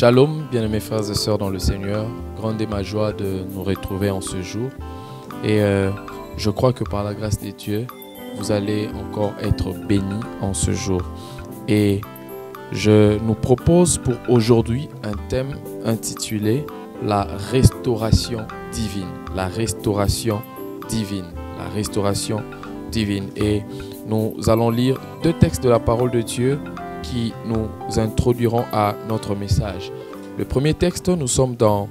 Shalom, bien-aimés frères et sœurs dans le Seigneur. Grande est ma joie de nous retrouver en ce jour. Et je crois que par la grâce de Dieu, vous allez encore être bénis en ce jour. Et je nous propose pour aujourd'hui un thème intitulé « La restauration divine ». La restauration divine. La restauration divine. Et nous allons lire deux textes de la parole de Dieu qui nous introduiront à notre message. Le premier texte, nous sommes dans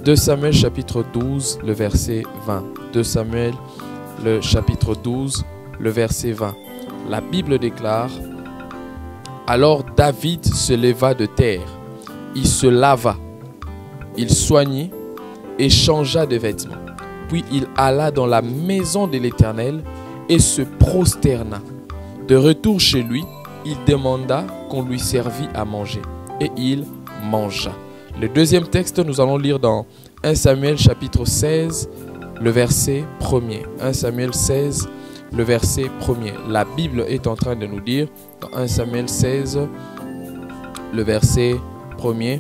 2 Samuel chapitre 12, le verset 20. 2 Samuel, le chapitre 12, le verset 20. La Bible déclare: alors David se leva de terre, il se lava, il soignit et changea de vêtements. Puis il alla dans la maison de l'Éternel et se prosterna. De retour chez lui, il demanda qu'on lui servît à manger et il mangea. Le deuxième texte, nous allons lire dans 1 Samuel chapitre 16, le verset 1er. 1 Samuel 16, le verset 1er. La Bible est en train de nous dire, dans 1 Samuel 16, le verset 1er,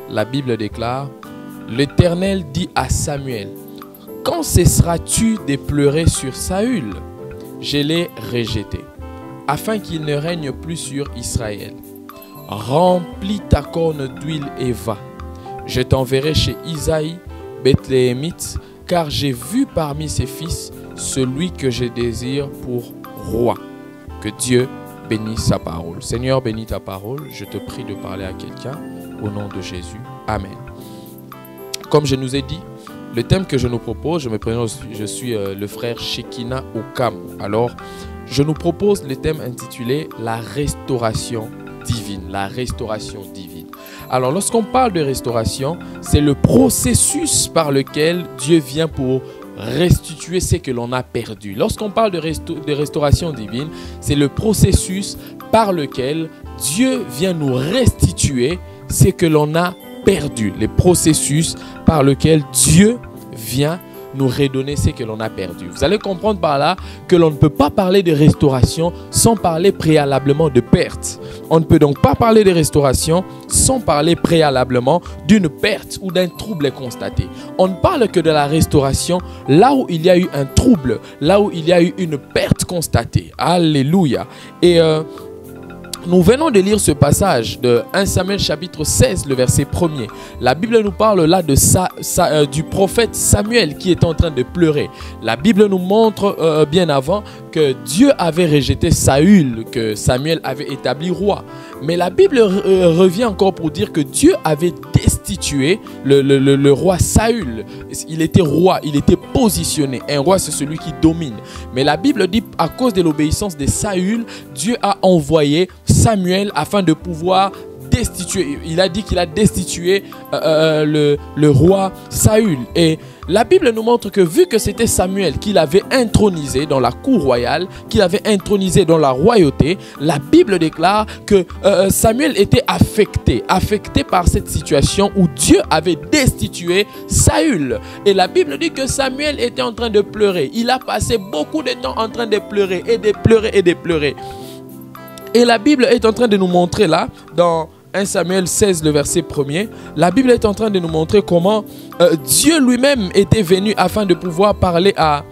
la Bible déclare: l'Éternel dit à Samuel: quand cesseras-tu de pleurer sur Saül? Je l'ai rejeté, afin qu'il ne règne plus sur Israël. Remplis ta corne d'huile et va. Je t'enverrai chez Isaïe, Bethléemite, car j'ai vu parmi ses fils celui que je désire pour roi. Que Dieu bénisse sa parole. Seigneur, bénis ta parole. Je te prie de parler à quelqu'un au nom de Jésus. Amen. Comme je nous ai dit, le thème que je nous propose, je me présente, je suis le frère Shekina Okam. Alors, je nous propose le thème intitulé « La restauration divine ». La restauration divine. Alors, lorsqu'on parle de restauration, c'est le processus par lequel Dieu vient pour restituer ce que l'on a perdu. Lorsqu'on parle de restauration divine, c'est le processus par lequel Dieu vient nous restituer ce que l'on a perdu. Le processus par lequel Dieu vient nous redonner ce que l'on a perdu. Vous allez comprendre par là que l'on ne peut pas parler de restauration sans parler préalablement de perte. On ne peut donc pas parler de restauration sans parler préalablement d'une perte ou d'un trouble constaté. On ne parle que de la restauration là où il y a eu un trouble, là où il y a eu une perte constatée. Alléluia. Et nous venons de lire ce passage de 1 Samuel chapitre 16, le verset 1er. La Bible nous parle là de du prophète Samuel qui est en train de pleurer. La Bible nous montre bien avant que Dieu avait rejeté Saül, que Samuel avait établi roi. Mais la Bible revient encore pour dire que Dieu avait destitué le roi Saül. Il était roi, il était positionné. Un roi, c'est celui qui domine. Mais la Bible dit, à cause de l'obéissance de Saül, Dieu a envoyé Samuel afin de pouvoir destituer. Il a dit qu'il a destitué le roi Saül. Et la Bible nous montre que vu que c'était Samuel qui l'avait intronisé dans la cour royale, qu'il avait intronisé dans la royauté, la Bible déclare que Samuel était affecté par cette situation où Dieu avait destitué Saül. Et la Bible dit que Samuel était en train de pleurer. Il a passé beaucoup de temps en train de pleurer et de pleurer et de pleurer. Et la Bible est en train de nous montrer là, dans 1 Samuel 16, le verset 1er, la Bible est en train de nous montrer comment Dieu lui-même était venu afin de pouvoir parler à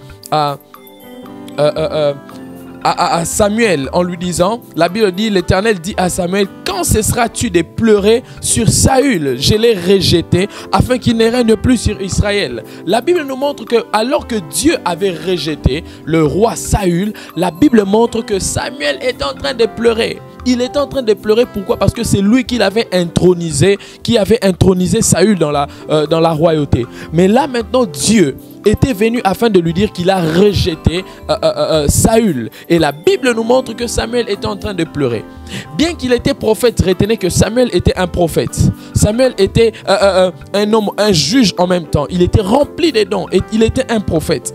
Samuel en lui disant, la Bible dit, l'Éternel dit à Samuel: quand cesseras-tu de pleurer sur Saül? Je l'ai rejeté afin qu'il ne règne plus sur Israël. La Bible nous montre que alors que Dieu avait rejeté le roi Saül, la Bible montre que Samuel est en train de pleurer. Il est en train de pleurer, pourquoi? Parce que c'est lui qui l'avait intronisé, qui avait intronisé Saül dans la royauté. Mais là maintenant, Dieu était venu afin de lui dire qu'il a rejeté Saül. Et la Bible nous montre que Samuel était en train de pleurer. Bien qu'il était prophète, retenez que Samuel était un prophète. Samuel était un homme, un juge en même temps. Il était rempli des dons et il était un prophète.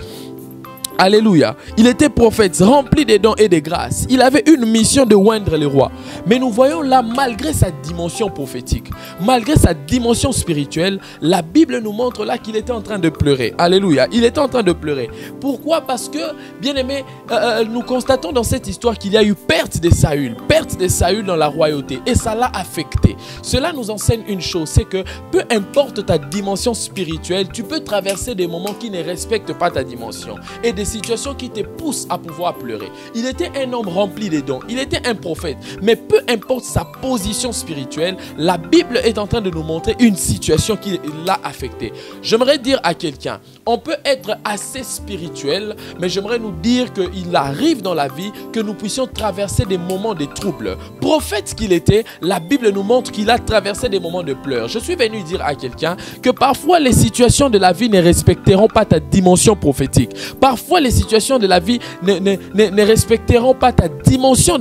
Alléluia. Il était prophète, rempli des dons et des grâces. Il avait une mission de oindre les rois. Mais nous voyons là, malgré sa dimension prophétique, malgré sa dimension spirituelle, la Bible nous montre là qu'il était en train de pleurer. Alléluia. Il était en train de pleurer. Pourquoi? Parce que, bien aimé, nous constatons dans cette histoire qu'il y a eu perte de Saül dans la royauté. Et ça l'a affecté. Cela nous enseigne une chose, c'est que peu importe ta dimension spirituelle, tu peux traverser des moments qui ne respectent pas ta dimension. Et des situations qui te poussent à pouvoir pleurer. Il était un homme rempli de dons. Il était un prophète. Mais peu importe sa position spirituelle, la Bible est en train de nous montrer une situation qui l'a affecté. J'aimerais dire à quelqu'un, on peut être assez spirituel, mais j'aimerais nous dire qu'il arrive dans la vie que nous puissions traverser des moments de troubles. Prophète qu'il était, la Bible nous montre qu'il a traversé des moments de pleurs. Je suis venu dire à quelqu'un que parfois les situations de la vie ne respecteront pas ta dimension prophétique. Parfois les situations de la vie ne respecteront pas ta dimension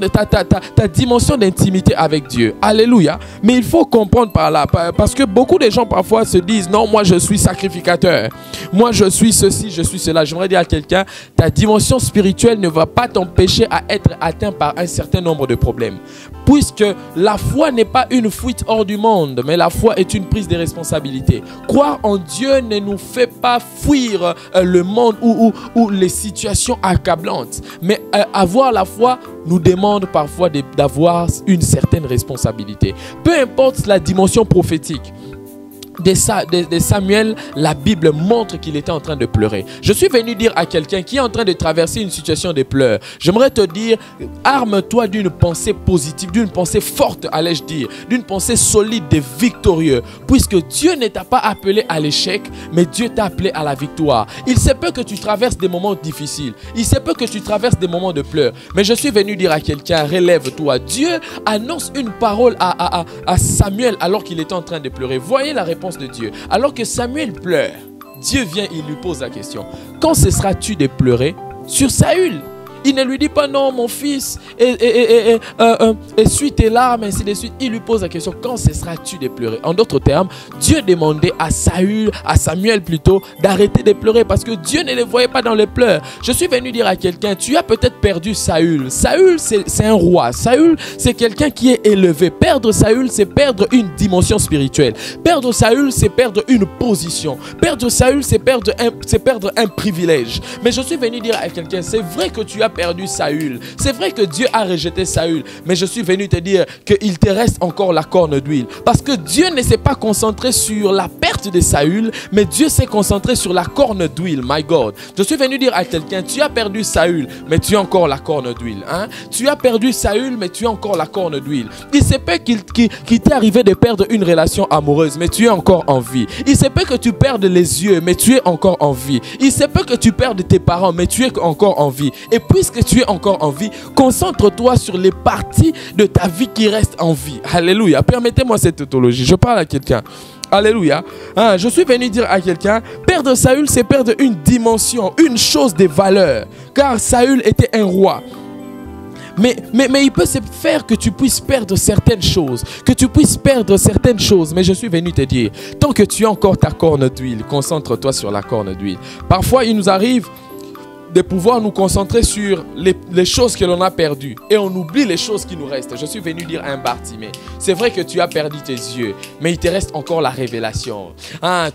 ta dimension d'intimité avec Dieu. Alléluia. Mais il faut comprendre par là, parce que beaucoup de gens parfois se disent non, moi je suis sacrificateur, moi je suis ceci, je suis cela. J'aimerais dire à quelqu'un, ta dimension spirituelle ne va pas t'empêcher à être atteint par un certain nombre de problèmes, puisque la foi n'est pas une fuite hors du monde, mais la foi est une prise de responsabilité. Croire en Dieu ne nous fait pas fuir le monde ou les situations accablantes, mais avoir la foi nous demande parfois d'avoir une certaine responsabilité. Peu importe la dimension prophétique de Samuel, la Bible montre qu'il était en train de pleurer. Je suis venu dire à quelqu'un qui est en train de traverser une situation de pleurs, j'aimerais te dire, arme-toi d'une pensée positive, d'une pensée forte, allais-je dire, d'une pensée solide et victorieuse, puisque Dieu ne t'a pas appelé à l'échec, mais Dieu t'a appelé à la victoire. Il se peut que tu traverses des moments difficiles, il se peut que tu traverses des moments de pleurs, mais je suis venu dire à quelqu'un, relève-toi. Dieu annonce une parole à Samuel alors qu'il était en train de pleurer. Voyez la réponse de Dieu. Alors que Samuel pleure, Dieu vient et lui pose la question, quand cesseras-tu de pleurer sur Saül? Il ne lui dit pas non mon fils, essuie tes larmes, ainsi de suite. Il lui pose la question, quand cesseras-tu de pleurer? En d'autres termes, Dieu demandait à Samuel plutôt, d'arrêter de pleurer parce que Dieu ne le voyait pas dans les pleurs. Je suis venu dire à quelqu'un, tu as peut-être perdu Saül. Saül, c'est un roi. Saül, c'est quelqu'un qui est élevé. Perdre Saül, c'est perdre une dimension spirituelle. Perdre Saül, c'est perdre une position. Perdre Saül, c'est perdre un privilège. Mais je suis venu dire à quelqu'un, c'est vrai que tu as perdu Saül. C'est vrai que Dieu a rejeté Saül. Mais je suis venu te dire qu'il te reste encore la corne d'huile. Parce que Dieu ne s'est pas concentré sur la perte de Saül, mais Dieu s'est concentré sur la corne d'huile. My God. Je suis venu dire à quelqu'un, tu as perdu Saül, mais tu as encore la corne d'huile. Hein? Tu as perdu Saül, mais tu as encore la corne d'huile. Il se peut qu'il t'est arrivé de perdre une relation amoureuse, mais tu es encore en vie. Il se peut que tu perdes les yeux, mais tu es encore en vie. Il se peut que tu perdes tes parents, mais tu es encore en vie. Et puisque tu es encore en vie, concentre-toi sur les parties de ta vie qui restent en vie. Alléluia. Permettez-moi cette tautologie. Je parle à quelqu'un. Alléluia. Je suis venu dire à quelqu'un, perdre Saül, c'est perdre une dimension, une chose de valeur. Car Saül était un roi. Mais il peut se faire que tu puisses perdre certaines choses. Mais je suis venu te dire, tant que tu as encore ta corne d'huile, concentre-toi sur la corne d'huile. Parfois, il nous arrive de pouvoir nous concentrer sur les choses que l'on a perdues et on oublie les choses qui nous restent. Je suis venu dire à un Bartimée, c'est vrai que tu as perdu tes yeux, mais il te reste encore la révélation.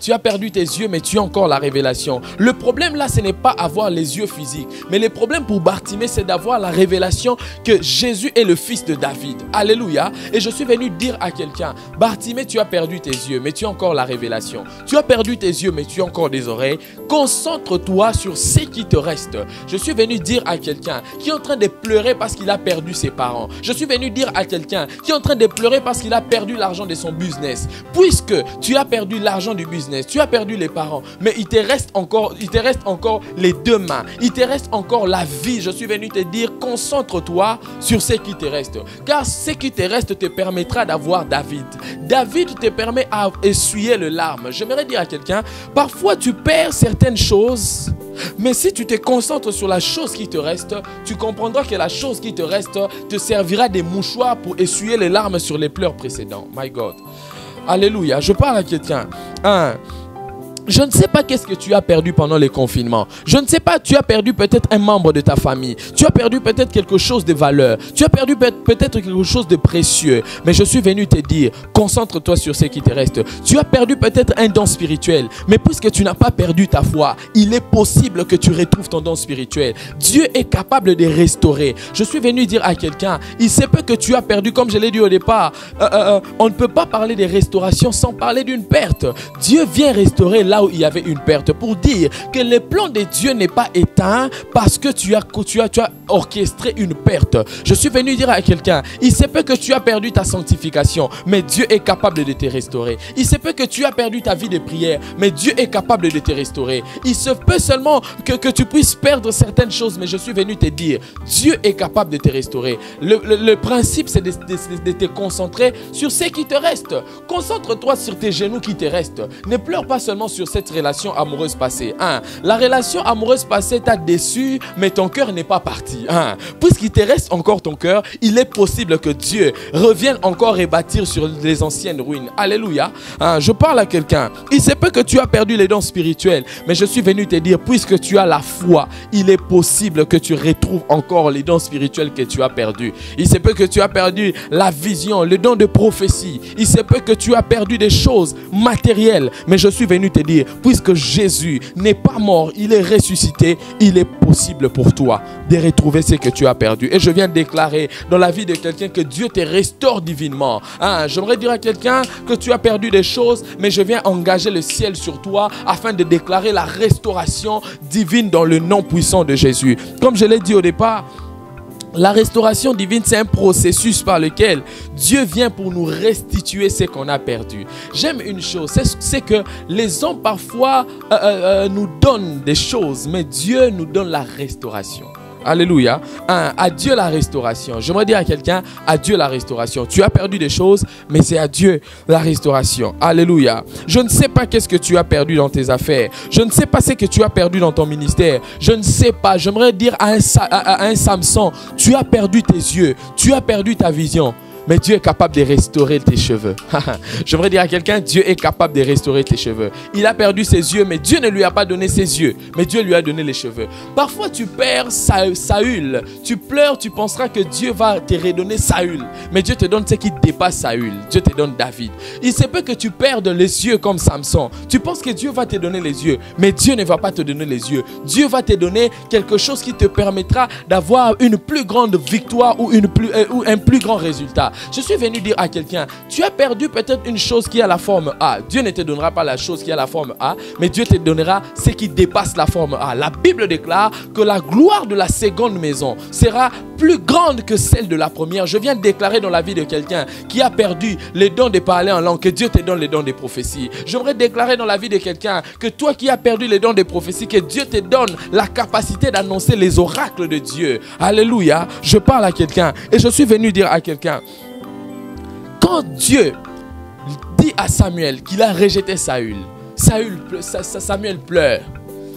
Tu as perdu tes yeux, mais tu as encore la révélation. Le problème là, ce n'est pas avoir les yeux physiques, mais le problème pour Bartimée, c'est d'avoir la révélation que Jésus est le fils de David. Alléluia. Et je suis venu dire à quelqu'un, Bartimée, tu as perdu tes yeux, mais tu as encore la révélation. Tu as perdu tes yeux, mais tu as encore des oreilles. Concentre-toi sur ce qui te reste. Je suis venu dire à quelqu'un qui est en train de pleurer parce qu'il a perdu ses parents. Je suis venu dire à quelqu'un qui est en train de pleurer parce qu'il a perdu l'argent de son business. Puisque tu as perdu l'argent du business, tu as perdu les parents, mais il te reste encore les deux mains. Il te reste encore la vie. Je suis venu te dire, concentre-toi sur ce qui te reste. Car ce qui te reste te permettra d'avoir David. David te permet à essuyer les larmes. J'aimerais dire à quelqu'un, parfois tu perds certaines choses, mais si tu te concentres sur la chose qui te reste, tu comprendras que la chose qui te reste te servira de mouchoir pour essuyer les larmes sur les pleurs précédents. My God. Alléluia. Je parle à quelqu'un. Je ne sais pas qu'est-ce que tu as perdu pendant les confinements. Je ne sais pas, tu as perdu peut-être un membre de ta famille. Tu as perdu peut-être quelque chose de valeur. Tu as perdu peut-être quelque chose de précieux. Mais je suis venu te dire, concentre-toi sur ce qui te reste. Tu as perdu peut-être un don spirituel. Mais puisque tu n'as pas perdu ta foi, il est possible que tu retrouves ton don spirituel. Dieu est capable de restaurer. Je suis venu dire à quelqu'un, il se peut que tu as perdu, comme je l'ai dit au départ. On ne peut pas parler de restauration sans parler d'une perte. Dieu vient restaurer là où il y avait une perte, pour dire que le plan de Dieu n'est pas éteint parce que tu as orchestré une perte. Je suis venu dire à quelqu'un, il se peut que tu as perdu ta sanctification, mais Dieu est capable de te restaurer. Il se peut que tu as perdu ta vie de prière, mais Dieu est capable de te restaurer. Il se peut seulement que tu puisses perdre certaines choses, mais je suis venu te dire, Dieu est capable de te restaurer. Le principe, c'est de te concentrer sur ce qui te reste. Concentre-toi sur tes genoux qui te restent. Ne pleure pas seulement sur cette relation amoureuse passée. La relation amoureuse passée t'a déçu, mais ton cœur n'est pas parti. Puisqu'il te reste encore ton cœur, il est possible que Dieu revienne encore rebâtir sur les anciennes ruines. Alléluia. Je parle à quelqu'un. Il se peut que tu as perdu les dons spirituels, mais je suis venu te dire, puisque tu as la foi, il est possible que tu retrouves encore les dons spirituels que tu as perdus. Il se peut que tu as perdu la vision, le don de prophétie. Il se peut que tu as perdu des choses matérielles, mais je suis venu te dire, puisque Jésus n'est pas mort, il est ressuscité, il est possible pour toi de retrouver ce que tu as perdu. Et je viens de déclarer dans la vie de quelqu'un que Dieu te restaure divinement. J'aimerais dire à quelqu'un que tu as perdu des choses, mais je viens engager le ciel sur toi afin de déclarer la restauration divine dans le nom puissant de Jésus. Comme je l'ai dit au départ, la restauration divine, c'est un processus par lequel Dieu vient pour nous restituer ce qu'on a perdu. J'aime une chose, c'est que les hommes parfois nous donnent des choses, mais Dieu nous donne la restauration. Alléluia. À Dieu la restauration. J'aimerais dire à quelqu'un, à Dieu la restauration. Tu as perdu des choses, mais c'est à Dieu la restauration. Alléluia. Je ne sais pas qu'est-ce que tu as perdu dans tes affaires. Je ne sais pas ce que tu as perdu dans ton ministère. Je ne sais pas. J'aimerais dire à un Samson, tu as perdu tes yeux. Tu as perdu ta vision. Mais Dieu est capable de restaurer tes cheveux. J'aimerais dire à quelqu'un, Dieu est capable de restaurer tes cheveux. Il a perdu ses yeux, mais Dieu ne lui a pas donné ses yeux. Mais Dieu lui a donné les cheveux. Parfois, tu perds Saül. Tu pleures, tu penseras que Dieu va te redonner Saül. Mais Dieu te donne ce qui dépasse Saül. Dieu te donne David. Il se peut que tu perdes les yeux comme Samson. Tu penses que Dieu va te donner les yeux. Mais Dieu ne va pas te donner les yeux. Dieu va te donner quelque chose qui te permettra d'avoir une plus grande victoire ou un plus grand résultat. Je suis venu dire à quelqu'un, tu as perdu peut-être une chose qui a la forme A. Dieu ne te donnera pas la chose qui a la forme A, mais Dieu te donnera ce qui dépasse la forme A. La Bible déclare que la gloire de la seconde maison sera plus grande que celle de la première. Je viens de déclarer dans la vie de quelqu'un qui a perdu les dons de parler en langue, que Dieu te donne les dons de prophétie. J'aimerais déclarer dans la vie de quelqu'un que toi qui as perdu les dons de prophétie, que Dieu te donne la capacité d'annoncer les oracles de Dieu. Alléluia. Je parle à quelqu'un et je suis venu dire à quelqu'un, quand Dieu dit à Samuel qu'il a rejeté Saül, Samuel pleure.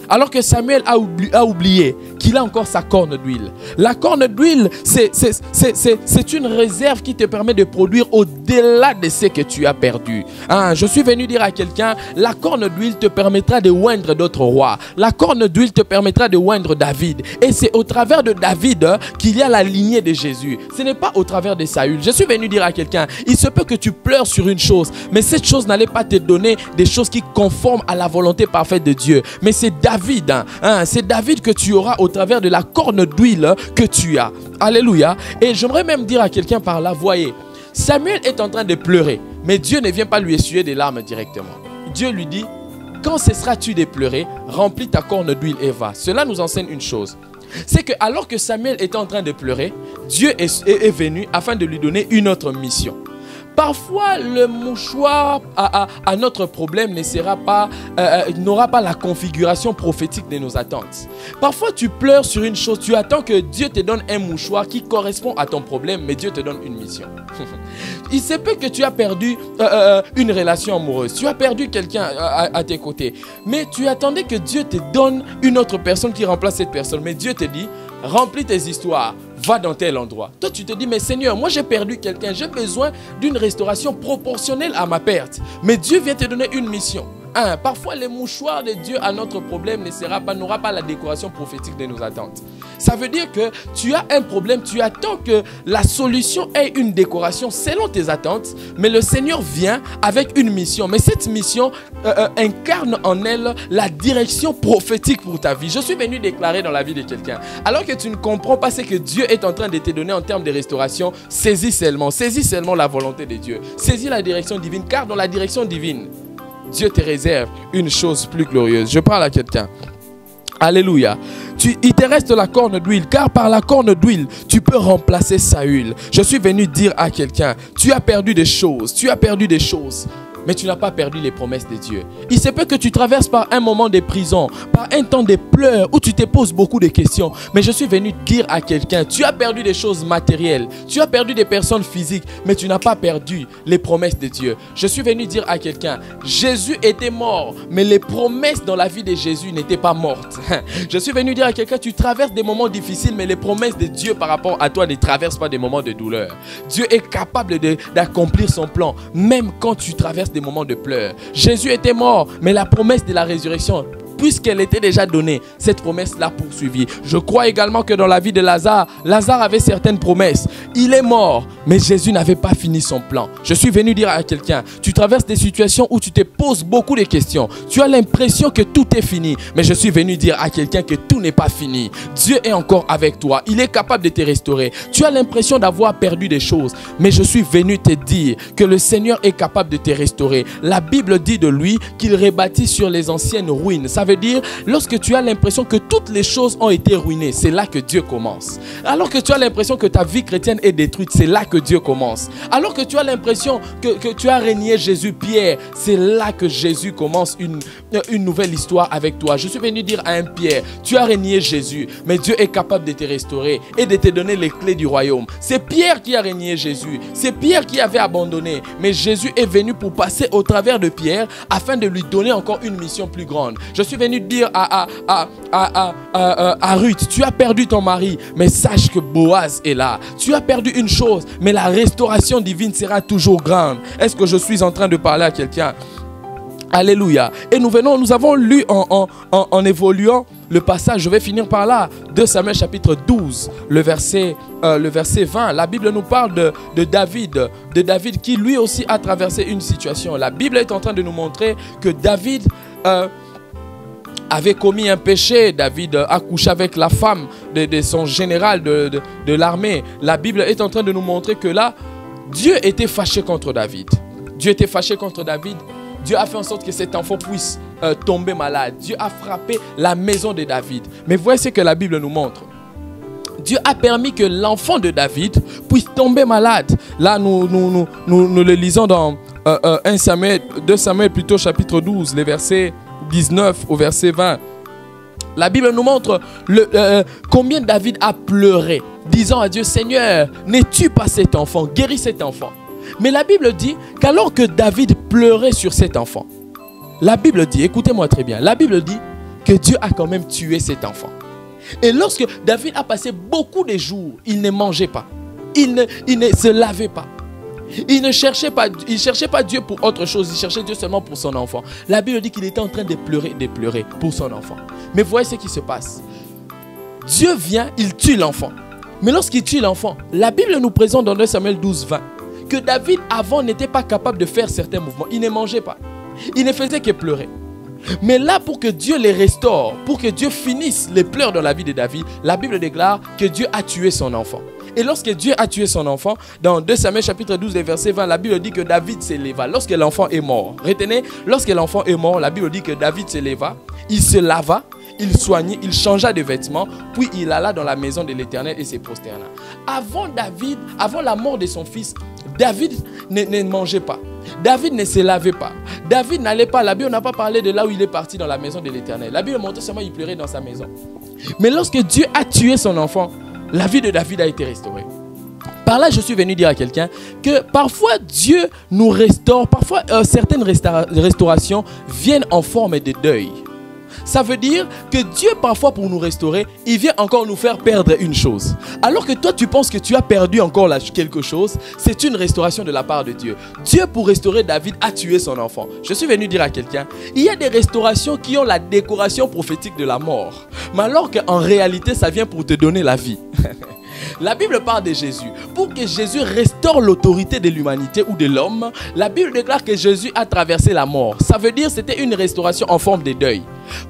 Alors que Samuel a oublié qu'il a encore sa corne d'huile. La corne d'huile, c'est une réserve qui te permet de produire au-delà de ce que tu as perdu. Je suis venu dire à quelqu'un, la corne d'huile te permettra de oindre d'autres rois. La corne d'huile te permettra de oindre David. Et c'est au travers de David qu'il y a la lignée de Jésus. Ce n'est pas au travers de Saül. Je suis venu dire à quelqu'un, il se peut que tu pleures sur une chose, mais cette chose n'allait pas te donner des choses qui conforment à la volonté parfaite de Dieu. Mais c'est David, c'est David que tu auras au travers de la corne d'huile que tu as. Alléluia. Et j'aimerais même dire à quelqu'un par là, voyez, Samuel est en train de pleurer, mais Dieu ne vient pas lui essuyer des larmes directement. Dieu lui dit, quand cesseras-tu de pleurer, remplis ta corne d'huile et va. Cela nous enseigne une chose. C'est que alors que Samuel était en train de pleurer, Dieu est venu afin de lui donner une autre mission. Parfois, le mouchoir à notre problème n'aura pas la configuration prophétique de nos attentes. Parfois, tu pleures sur une chose, tu attends que Dieu te donne un mouchoir qui correspond à ton problème, mais Dieu te donne une mission. Il se peut que tu as perdu une relation amoureuse, tu as perdu quelqu'un à tes côtés, mais tu attendais que Dieu te donne une autre personne qui remplace cette personne. Mais Dieu te dit, remplis tes histoires, va dans tel endroit. Toi, tu te dis, mais Seigneur, moi j'ai perdu quelqu'un, j'ai besoin d'une restauration proportionnelle à ma perte. Mais Dieu vient te donner une mission. 1. Parfois, les mouchoirs de Dieu à notre problème n'aura pas la décoration prophétique de nos attentes. Ça veut dire que tu as un problème, tu attends que la solution ait une décoration selon tes attentes, mais le Seigneur vient avec une mission. Mais cette mission incarne en elle la direction prophétique pour ta vie. Je suis venu déclarer dans la vie de quelqu'un. Alors que tu ne comprends pas ce que Dieu est en train de te donner en termes de restauration, saisis seulement la volonté de Dieu. Saisis la direction divine, car dans la direction divine, Dieu te réserve une chose plus glorieuse. Je parle à quelqu'un. Alléluia. Il te reste la corne d'huile, car par la corne d'huile, tu peux remplacer Saül. Je suis venu dire à quelqu'un, tu as perdu des choses, mais tu n'as pas perdu les promesses de Dieu. Il se peut que tu traverses par un moment de prison, par un temps de pleurs où tu te poses beaucoup de questions. Mais je suis venu dire à quelqu'un, tu as perdu des choses matérielles, tu as perdu des personnes physiques, mais tu n'as pas perdu les promesses de Dieu. Je suis venu dire à quelqu'un, Jésus était mort, mais les promesses dans la vie de Jésus n'étaient pas mortes. Je suis venu dire à quelqu'un, tu traverses des moments difficiles, mais les promesses de Dieu par rapport à toi ne traversent pas des moments de douleur. Dieu est capable d'accomplir son plan, même quand tu traverses des moments de pleurs. Jésus était mort, mais la promesse de la résurrection, puisqu'elle était déjà donnée, cette promesse l'a poursuivi. Je crois également que dans la vie de Lazare, Lazare avait certaines promesses. Il est mort, mais Jésus n'avait pas fini son plan. Je suis venu dire à quelqu'un, tu traverses des situations où tu te poses beaucoup de questions. Tu as l'impression que tout est fini, mais je suis venu dire à quelqu'un que tout n'est pas fini. Dieu est encore avec toi. Il est capable de te restaurer. Tu as l'impression d'avoir perdu des choses, mais je suis venu te dire que le Seigneur est capable de te restaurer. La Bible dit de lui qu'il rebâtit sur les anciennes ruines. Ça veut dire, lorsque tu as l'impression que toutes les choses ont été ruinées, c'est là que Dieu commence. Alors que tu as l'impression que ta vie chrétienne est détruite, c'est là que Dieu commence. Alors que tu as l'impression que tu as renié Jésus, Pierre, c'est là que Jésus commence une nouvelle histoire avec toi. Je suis venu dire à un Pierre, tu as renié Jésus, mais Dieu est capable de te restaurer et de te donner les clés du royaume. C'est Pierre qui a renié Jésus, c'est Pierre qui avait abandonné, mais Jésus est venu pour passer au travers de Pierre afin de lui donner encore une mission plus grande. Je suis venu dire à Ruth, tu as perdu ton mari, mais sache que Boaz est là. Tu as perdu une chose, mais la restauration divine sera toujours grande. Est-ce que je suis en train de parler à quelqu'un? Alléluia. Et nous avons lu en évoluant le passage, je vais finir par là, 2 Samuel chapitre 12, le verset 20. La Bible nous parle de David qui lui aussi a traversé une situation. La Bible est en train de nous montrer que David avait commis un péché. David a couché avec la femme de son général de l'armée. La Bible est en train de nous montrer que là, Dieu était fâché contre David. Dieu était fâché contre David. Dieu a fait en sorte que cet enfant puisse tomber malade. Dieu a frappé la maison de David. Mais voyez ce que la Bible nous montre. Dieu a permis que l'enfant de David puisse tomber malade. Là, nous le lisons dans 2 Samuel plutôt chapitre 12, les versets 19 au verset 20. La Bible nous montre combien David a pleuré, disant à Dieu, Seigneur, n'es-tu pas cet enfant? Guéris cet enfant. Mais la Bible dit qu'alors que David pleurait sur cet enfant, la Bible dit, écoutez-moi très bien, la Bible dit que Dieu a quand même tué cet enfant. Et lorsque David a passé beaucoup de jours, il ne mangeait pas, il ne se lavait pas. Il ne cherchait pas Dieu pour autre chose, il cherchait Dieu seulement pour son enfant. La Bible dit qu'il était en train de pleurer pour son enfant. Mais voyez ce qui se passe. Dieu vient, il tue l'enfant. Mais lorsqu'il tue l'enfant, la Bible nous présente dans 2 Samuel 12, 20 que David avant n'était pas capable de faire certains mouvements. Il ne mangeait pas. Il ne faisait que pleurer. Mais là, pour que Dieu les restaure, pour que Dieu finisse les pleurs dans la vie de David, la Bible déclare que Dieu a tué son enfant. Et lorsque Dieu a tué son enfant, dans 2 Samuel chapitre 12, verset 20, la Bible dit que David s'éleva. Lorsque l'enfant est mort, retenez, lorsque l'enfant est mort, la Bible dit que David s'éleva, il se lava, il soignait, il changea de vêtements, puis il alla dans la maison de l'Éternel et se prosterna. Avant la mort de son fils, David ne mangeait pas. David ne se lavait pas. David n'allait pas. La Bible n'a pas parlé de là où il est parti dans la maison de l'Éternel. La Bible montre seulement qu'il pleurait dans sa maison. Mais lorsque Dieu a tué son enfant, la vie de David a été restaurée. Par là, je suis venu dire à quelqu'un que parfois Dieu nous restaure. Parfois, certaines restaurations viennent en forme de deuil. Ça veut dire que Dieu, parfois, pour nous restaurer, il vient encore nous faire perdre une chose. Alors que toi, tu penses que tu as perdu encore quelque chose, c'est une restauration de la part de Dieu. Dieu, pour restaurer David, a tué son enfant. Je suis venu dire à quelqu'un, il y a des restaurations qui ont la décoration prophétique de la mort. Mais alors qu'en réalité, ça vient pour te donner la vie. La Bible parle de Jésus. Pour que Jésus restaure l'autorité de l'humanité ou de l'homme, la Bible déclare que Jésus a traversé la mort. Ça veut dire que c'était une restauration en forme de deuil.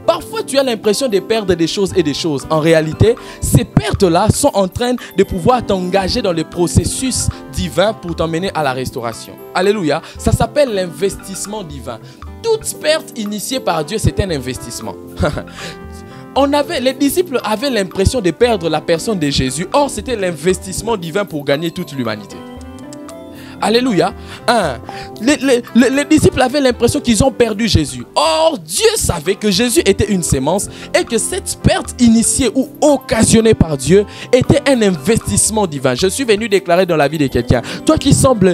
Parfois, tu as l'impression de perdre des choses et des choses. En réalité, ces pertes-là sont en train de pouvoir t'engager dans le processus divin pour t'emmener à la restauration. Alléluia. Ça s'appelle l'investissement divin. Toute perte initiée par Dieu, c'est un investissement. Les disciples avaient l'impression de perdre la personne de Jésus. Or, c'était l'investissement divin pour gagner toute l'humanité. Alléluia. Les disciples avaient l'impression qu'ils ont perdu Jésus. Or, Dieu savait que Jésus était une sémence et que cette perte initiée ou occasionnée par Dieu était un investissement divin. Je suis venu déclarer dans la vie de quelqu'un. Toi qui sembles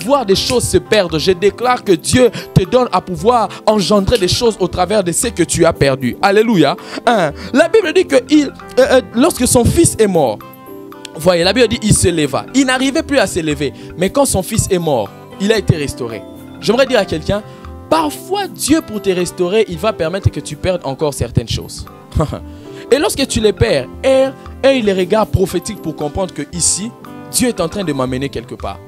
voir des choses se perdre, je déclare que Dieu te donne à pouvoir engendrer des choses au travers de ce que tu as perdu. Alléluia. La Bible dit que lorsque son fils est mort, voyez, la Bible dit il se leva. Il n'arrivait plus à se lever. Mais quand son fils est mort, il a été restauré. J'aimerais dire à quelqu'un, parfois Dieu pour te restaurer, il va permettre que tu perdes encore certaines choses. Et lorsque tu les perds, aie les regards prophétiques pour comprendre que ici, Dieu est en train de m'amener quelque part.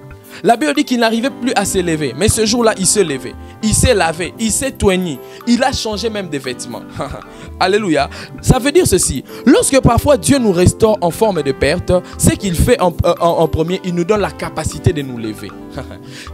La Bible dit qu'il n'arrivait plus à se lever. Mais ce jour-là, il se levait. Il s'est lavé. Il s'est toigné. Il a changé même de vêtements. Alléluia. Ça veut dire ceci. Lorsque parfois Dieu nous restaure en forme de perte, ce qu'il fait en premier, il nous donne la capacité de nous lever.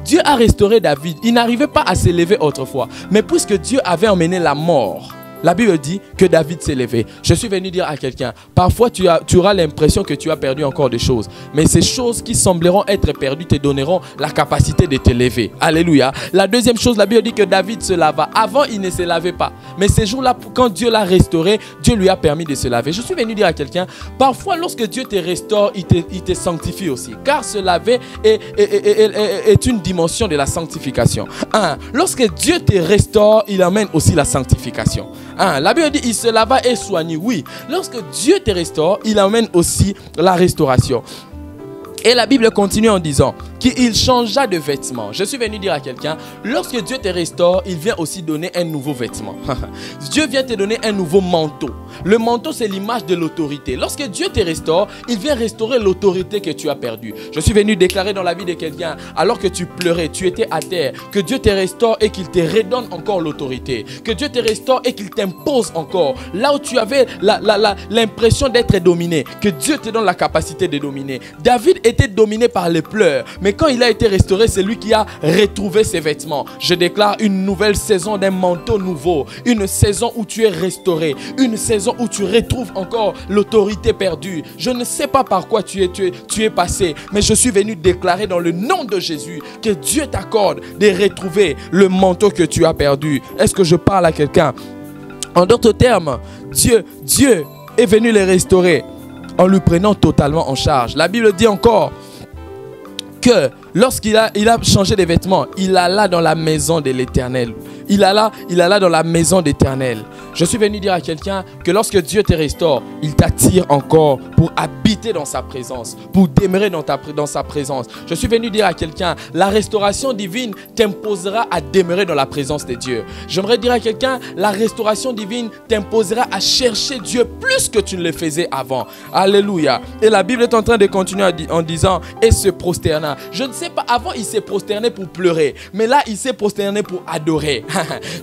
Dieu a restauré David. Il n'arrivait pas à se lever autrefois. Mais puisque Dieu avait emmené la mort, la Bible dit que David s'est levé. Je suis venu dire à quelqu'un, parfois tu auras l'impression que tu as perdu encore des choses. Mais ces choses qui sembleront être perdues te donneront la capacité de te lever. Alléluia. La deuxième chose, la Bible dit que David se lava. Avant, il ne se lavait pas. Mais ces jours-là, quand Dieu l'a restauré, Dieu lui a permis de se laver. Je suis venu dire à quelqu'un, parfois lorsque Dieu te restaure, il te sanctifie aussi. Car se laver est une dimension de la sanctification. Lorsque Dieu te restaure, il amène aussi la sanctification. La Bible dit il se lava et soigne. Oui, lorsque Dieu te restaure, il amène aussi la restauration. Et la Bible continue en disant qu'il changea de vêtements. Je suis venu dire à quelqu'un, lorsque Dieu te restaure, il vient aussi donner un nouveau vêtement. Dieu vient te donner un nouveau manteau. Le manteau, c'est l'image de l'autorité. Lorsque Dieu te restaure, il vient restaurer l'autorité que tu as perdue. Je suis venu déclarer dans la vie de quelqu'un, alors que tu pleurais, tu étais à terre, que Dieu te restaure et qu'il te redonne encore l'autorité. Que Dieu te restaure et qu'il t'impose encore. Là où tu avais l'impression d'être dominé, que Dieu te donne la capacité de dominer. David était dominé par les pleurs, mais quand il a été restauré, c'est lui qui a retrouvé ses vêtements. Je déclare une nouvelle saison d'un manteau nouveau, une saison où tu es restauré, une saison où tu retrouves encore l'autorité perdue. Je ne sais pas par quoi tu es passé, mais je suis venu déclarer dans le nom de Jésus que Dieu t'accorde de retrouver le manteau que tu as perdu. Est-ce que je parle à quelqu'un? En d'autres termes, Dieu est venu les restaurer en lui prenant totalement en charge. La Bible dit encore que lorsqu'il a changé de vêtements, il alla dans la maison de l'Éternel. Il alla dans la maison d'Éternel. Je suis venu dire à quelqu'un que lorsque Dieu te restaure, il t'attire encore pour habiter dans sa présence, pour demeurer dans sa présence. Je suis venu dire à quelqu'un, la restauration divine t'imposera à demeurer dans la présence de Dieu. J'aimerais dire à quelqu'un, la restauration divine t'imposera à chercher Dieu plus que tu ne le faisais avant. Alléluia. Et la Bible est en train de continuer en disant, et se prosterna. Je ne sais pas, avant il s'est prosterné pour pleurer, mais là il s'est prosterné pour adorer.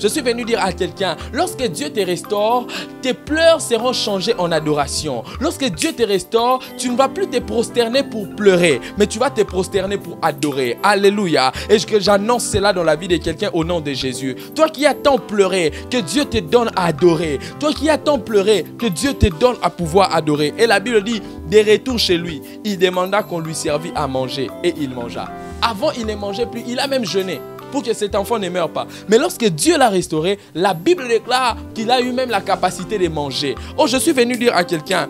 Je suis venu dire à quelqu'un, lorsque Dieu te restaure, tes pleurs seront changés en adoration. Lorsque Dieu te restaure, tu ne vas plus te prosterner pour pleurer, mais tu vas te prosterner pour adorer. Alléluia. Et que j'annonce cela dans la vie de quelqu'un au nom de Jésus. Toi qui as tant pleuré, que Dieu te donne à adorer. Toi qui as tant pleuré, que Dieu te donne à pouvoir adorer. Et la Bible dit, des retours chez lui, il demanda qu'on lui servît à manger et il mangea. Avant, il ne mangeait plus, il a même jeûné pour que cet enfant ne meure pas. Mais lorsque Dieu l'a restauré, la Bible déclare qu'il a eu même la capacité de manger. Oh, je suis venu dire à quelqu'un,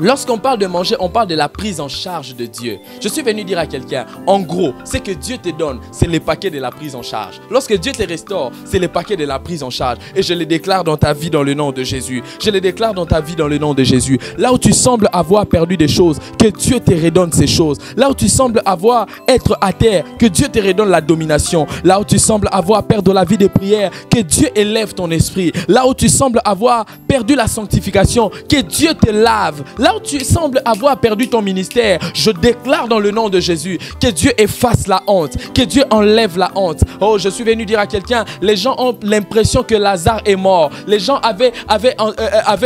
Lorsqu'on parle de manger, on parle de la prise en charge de Dieu. Je suis venu dire à quelqu'un, en gros, ce que Dieu te donne, c'est le paquet de la prise en charge. Lorsque Dieu te restaure, c'est le paquet de la prise en charge. Et je le déclare dans ta vie dans le nom de Jésus. Je le déclare dans ta vie dans le nom de Jésus. Là où tu sembles avoir perdu des choses, que Dieu te redonne ces choses. Là où tu sembles avoir être à terre, que Dieu te redonne la domination. Là où tu sembles avoir perdu la vie de prière, que Dieu élève ton esprit. Là où tu sembles avoir perdu la sanctification, que Dieu te lave. Là où tu sembles avoir perdu ton ministère, je déclare dans le nom de Jésus que Dieu efface la honte, que Dieu enlève la honte. Oh, je suis venu dire à quelqu'un, les gens ont l'impression que Lazare est mort. Les gens avaient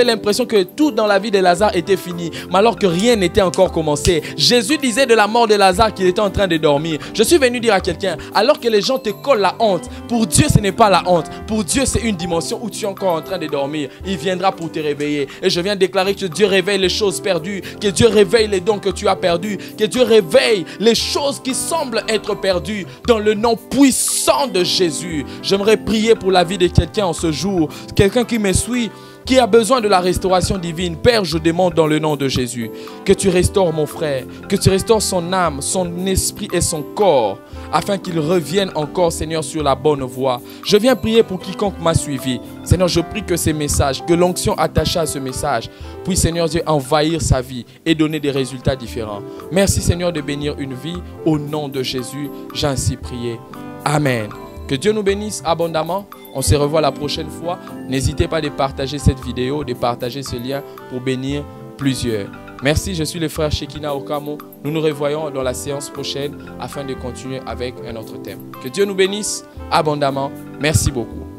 l'impression que tout dans la vie de Lazare était fini, mais alors que rien n'était encore commencé. Jésus disait de la mort de Lazare qu'il était en train de dormir. Je suis venu dire à quelqu'un, alors que les gens te collent la honte, pour Dieu ce n'est pas la honte. Pour Dieu c'est une dimension où tu es encore en train de dormir. Il viendra pour te réveiller. Et je viens déclarer que Dieu réveille les choses perdues, que Dieu réveille les dons que tu as perdus, que Dieu réveille les choses qui semblent être perdues dans le nom puissant de Jésus. J'aimerais prier pour la vie de quelqu'un en ce jour, quelqu'un qui me suit, qui a besoin de la restauration divine. Père, je demande dans le nom de Jésus que tu restaures mon frère, que tu restaures son âme, son esprit et son corps, afin qu'il revienne encore, Seigneur, sur la bonne voie. Je viens prier pour quiconque m'a suivi. Seigneur, je prie que ces messages, que l'onction attachée à ce message puisse, Seigneur Dieu, envahir sa vie et donner des résultats différents. Merci, Seigneur, de bénir une vie. Au nom de Jésus, j'ai ainsi prié. Amen. Que Dieu nous bénisse abondamment. On se revoit la prochaine fois. N'hésitez pas de partager cette vidéo, de partager ce lien pour bénir plusieurs. Merci, je suis le frère Shekina Okamo. Nous nous revoyons dans la séance prochaine afin de continuer avec un autre thème. Que Dieu nous bénisse abondamment. Merci beaucoup.